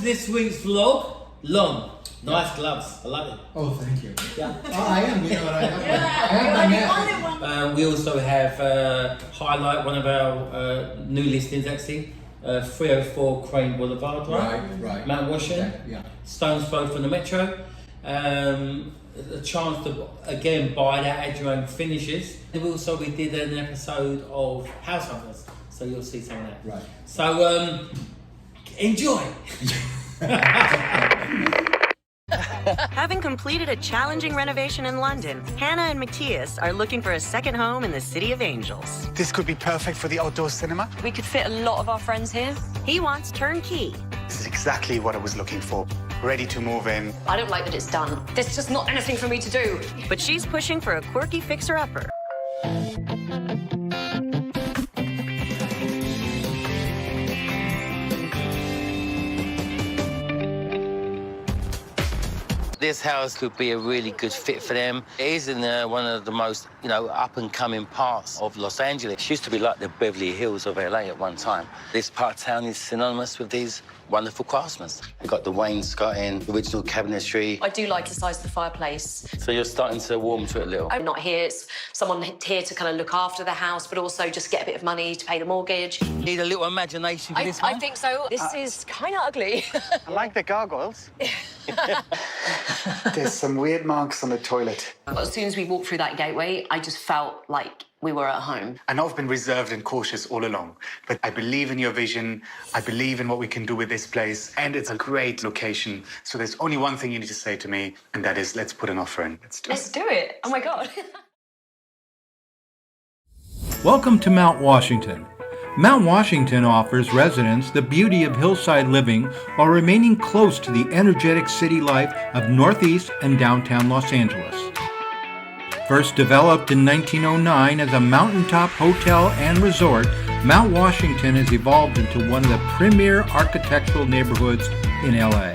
this week's vlog. Lon, nice gloves. I like it. Oh, thank you. Yeah. I am. You know what I have? I have We also have highlight one of our new listings actually. 304 Crane Boulevard, Right. Mount Washington. Yeah. Stones throw from the Metro. A chance to again buy that, add your own finishes. And also we did an episode of House Hunters, so you'll see some of that. Right. So enjoy. Having completed a challenging renovation in London, Hannah and Matthias are looking for a second home in the City of Angels. This could be perfect for the outdoor cinema. We could fit a lot of our friends here. He wants turnkey. This is exactly what I was looking for. Ready to move in. I don't like that it's done. There's just not anything for me to do. But she's pushing for a quirky fixer-upper. This house could be a really good fit for them. It is in one of the most, up-and-coming parts of Los Angeles. It used to be like the Beverly Hills of LA at one time. This part of town is synonymous with these wonderful craftsmen. We've got the wainscoting, the original cabinetry. I do like the size of the fireplace. So you're starting to warm to it a little. I'm not here. It's someone here to kind of look after the house, but also just get a bit of money to pay the mortgage. Need a little imagination for this one? I think so. This is kind of ugly. I like the gargoyles. There's some weird marks on the toilet. As soon as we walked through that gateway, I just felt like we were at home. I know I've been reserved and cautious all along, but I believe in your vision. I believe in what we can do with this place, and it's a great location. So there's only one thing you need to say to me, and that is, let's put an offer in. Let's do it. Oh my God. Welcome to Mount Washington. Mount Washington offers residents the beauty of hillside living while remaining close to the energetic city life of Northeast and downtown Los Angeles. First developed in 1909 as a mountaintop hotel and resort, Mount Washington has evolved into one of the premier architectural neighborhoods in LA.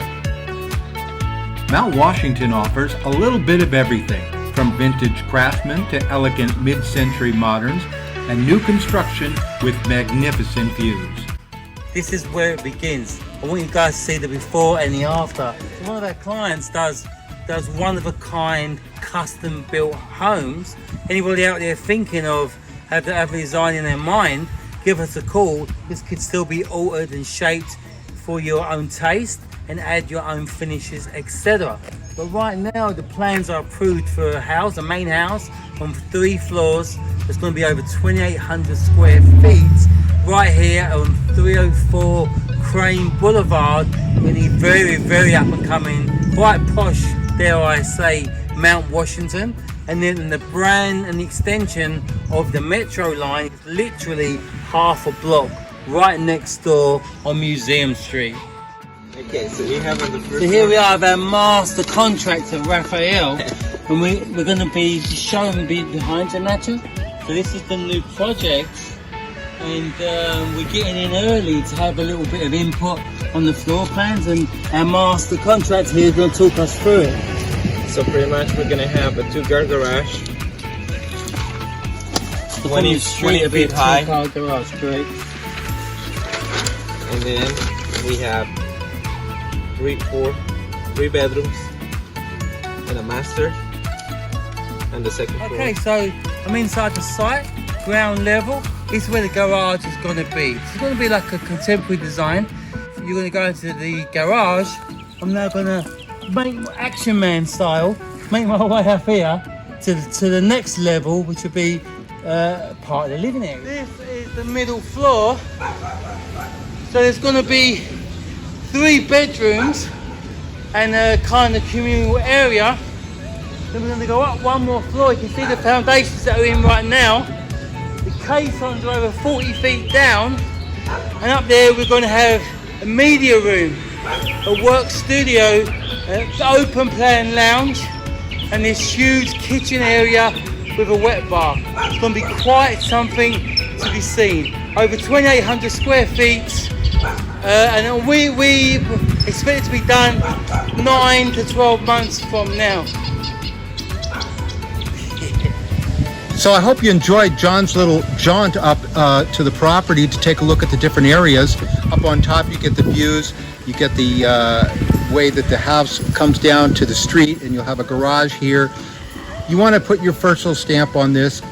Mount Washington offers a little bit of everything, from vintage craftsmen to elegant mid-century moderns, and new construction with magnificent views. This is where it begins. I want you guys to see the before and the after. So one of our clients does one-of-a-kind custom-built homes. Anybody out there thinking of have a design in their mind, give us a call. This could still be altered and shaped for your own taste and add your own finishes, etc. But right now the plans are approved for a house, a main house on 3 floors. It's going to be over 2,800 square feet right here on 304 Crane Boulevard in the very, very up and coming, quite posh, dare I say, Mount Washington. And then the brand and the extension of the Metro line is literally half a block right next door on Museum Street. Okay, so we have on the first. So here we are with our master contractor, Raphael, and we're going to be showing behind the matter. So this is the new project, and we're getting in early to have a little bit of input on the floor plans, and our master contractor here is going to talk us through it. So pretty much we're going to have a 2-car garage, 20 feet high, Two-car garage, great. and then we have 3 bedrooms and a master and the second floor. Okay, so I'm inside the site, ground level. This is where the garage is going to be. It's going to be like a contemporary design. You're going to go into the garage. I'm now going to make Action Man style, make my way up here to the next level, which will be part of the living area. This is the middle floor. So there's going to be 3 bedrooms and a kind of communal area. Then we're going to go up 1 more floor. You can see the foundations that are in right now. The caissons are over 40 feet down. And up there we're going to have a media room, a work studio, an open plan lounge, and this huge kitchen area with a wet bar. It's going to be quite something to be seen. Over 2,800 square feet. And we expect it to be done 9 to 12 months from now. So I hope you enjoyed John's little jaunt up to the property to take a look at the different areas. Up on top you get the views You get the way that the house comes down to the street, and you'll have a garage here. You want to put your personal stamp on this,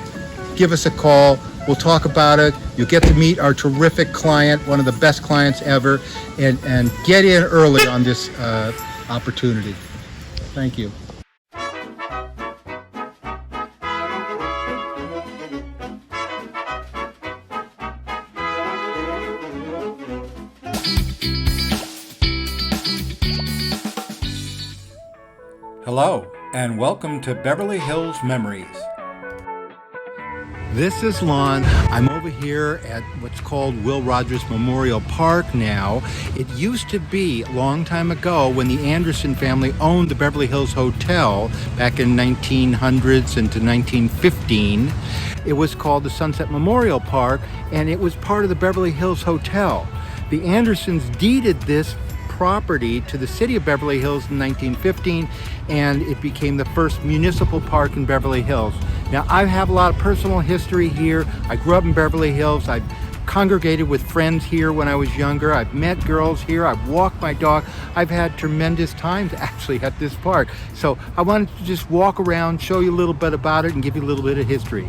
give us a call. We'll talk about it. You'll get to meet our terrific client, one of the best clients ever, and get in early on this opportunity. Thank you. Hello, and welcome to Beverly Hills Memories. This is Lon. I'm over here at what's called Will Rogers Memorial Park now. It used to be a long time ago when the Anderson family owned the Beverly Hills Hotel back in 1900s into 1915. It was called the Sunset Memorial Park, and it was part of the Beverly Hills Hotel. The Andersons deeded this property to the city of Beverly Hills in 1915, and it became the first municipal park in Beverly Hills. Now, I have a lot of personal history here. I grew up in Beverly Hills. I've congregated with friends here when I was younger. I've met girls here. I've walked my dog. I've had tremendous times actually at this park. So I wanted to just walk around, show you a little bit about it, and give you a little bit of history.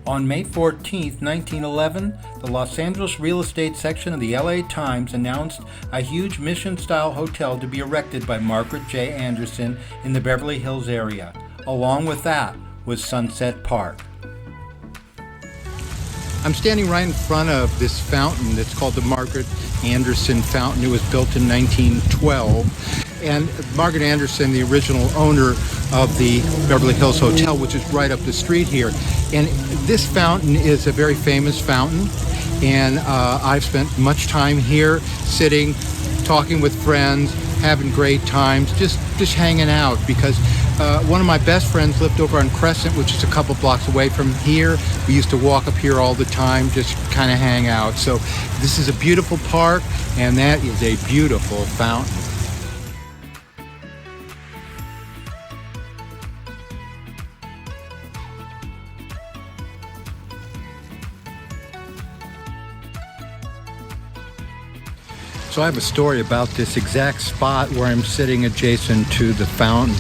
On May 14, 1911, the Los Angeles real estate section of the LA Times announced a huge mission-style hotel to be erected by Margaret J. Anderson in the Beverly Hills area. Along with that was Sunset Park. I'm standing right in front of this fountain that's called the Margaret Anderson Fountain. It was built in 1912. And Margaret Anderson, the original owner of the Beverly Hills Hotel, which is right up the street here. And this fountain is a very famous fountain. And I've spent much time here sitting, talking with friends, having great times, just hanging out, because one of my best friends lived over on Crescent, which is a couple blocks away from here. We used to walk up here all the time, just kind of hang out. So this is a beautiful park, and that is a beautiful fountain. So I have a story about this exact spot where I'm sitting adjacent to the fountain.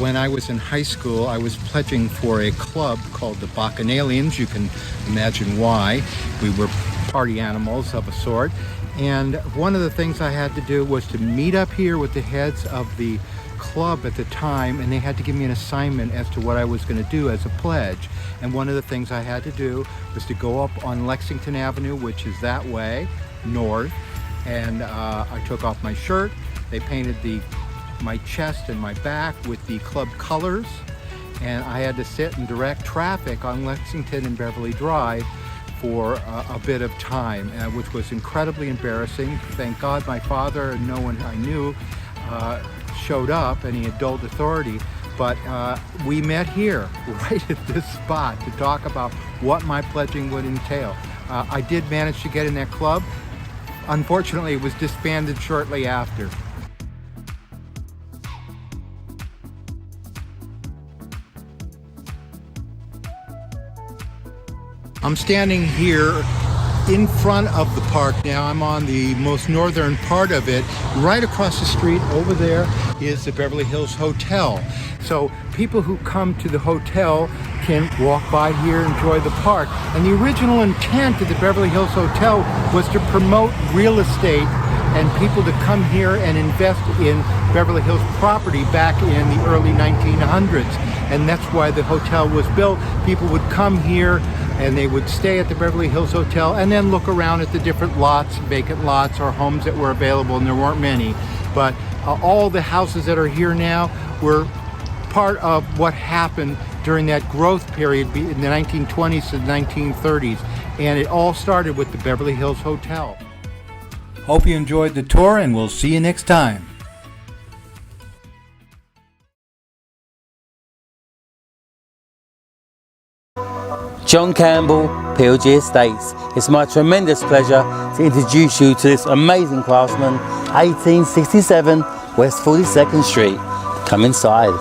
When I was in high school, I was pledging for a club called the Bacchanalians. You can imagine why. We were party animals of a sort. And one of the things I had to do was to meet up here with the heads of the club at the time, and they had to give me an assignment as to what I was going to do as a pledge. And one of the things I had to do was to go up on Lexington Avenue, which is that way, north, and I took off my shirt. They painted my chest and my back with the club colors, and I had to sit and direct traffic on Lexington and Beverly Drive for a bit of time, which was incredibly embarrassing. Thank God my father and no one I knew showed up, any adult authority, but we met here right at this spot to talk about what my pledging would entail. I did manage to get in that club. Unfortunately, it was disbanded shortly after. I'm standing here in front of the park now. I'm on the most northern part of it. Right across the street over there is the Beverly Hills Hotel. So people who come to the hotel can walk by here, enjoy the park. And the original intent of the Beverly Hills Hotel was to promote real estate and people to come here and invest in Beverly Hills property back in the early 1900s. And that's why the hotel was built. People would come here and they would stay at the Beverly Hills Hotel and then look around at the different lots, vacant lots or homes that were available, and there weren't many. But all the houses that are here now were part of what happened during that growth period in the 1920s to the 1930s. And it all started with the Beverly Hills Hotel. Hope you enjoyed the tour, and we'll see you next time. John Campbell, PLG Estates. It's my tremendous pleasure to introduce you to this amazing craftsman, 1867 West 42nd Street. Come inside.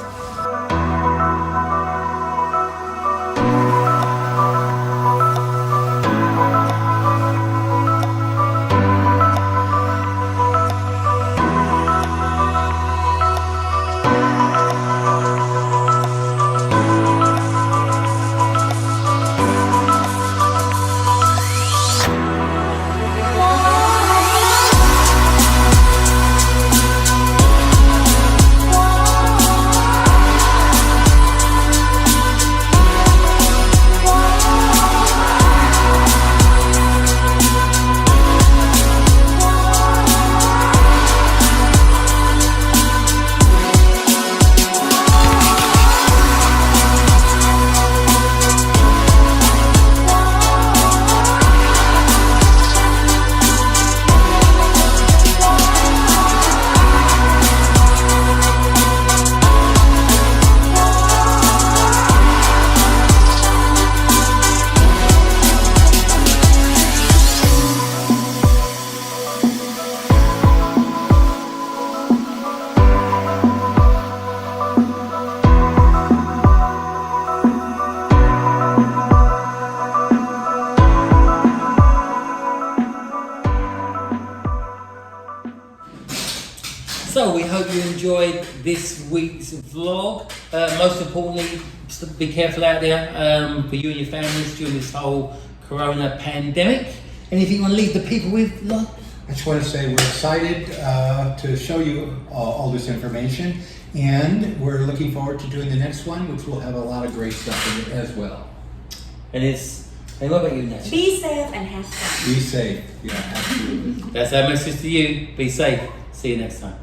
this week's vlog. Most importantly, be careful out there for you and your families during this whole corona pandemic. Anything you want to leave the people with, Lon? I just want to say we're excited to show you all this information, and we're looking forward to doing the next one, which will have a lot of great stuff in it as well. And what about you, Natasha? Be safe and have fun. Be safe. Yeah, absolutely. That's our message to you. Be safe. See you next time.